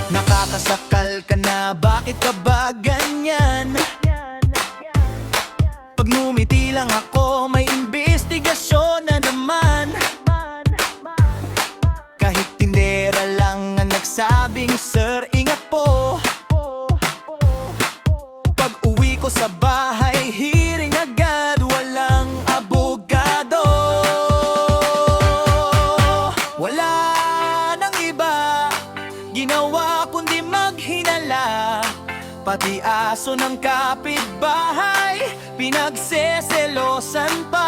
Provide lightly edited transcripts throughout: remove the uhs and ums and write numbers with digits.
Nakakasakal ka na, bakit ka ba ganyan? Pag ngumiti lang ako, may imbestigasyon na naman. Kahit tindera lang ang nagsabing, sir, ingat po. Pag uwi ko sa bahay, hearing agad, walang abogado. Wala nang iba ginawa kundi maghinala. Pati aso ng kapitbahay pinagseselosan pa.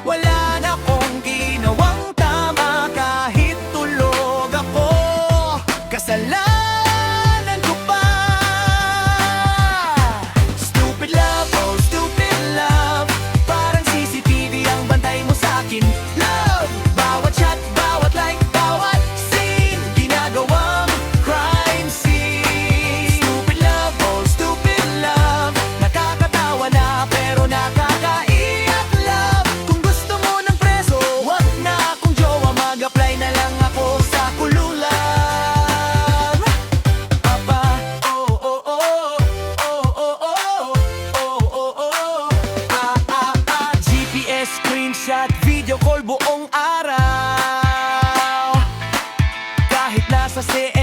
Wala na akong ginawang tama kahit tulog ako. Kasalanan ko pa. Stupid love, oh stupid love. Parang CCTV ang bantay mo sa'kin, love. Bawat chat, bawat like, bawat scene, ginagawang crime scene. Stupid love, oh stupid love. Nakakatawa na pero nakakaiyak, love. Kung gusto mo ng preso, wag na akong jowa. Mag-apply na lang ako sa Kululan. Papa, oh oh oh, oh oh oh, oh oh oh. GPS screenshot, video call buong araw. Kahit nasa CM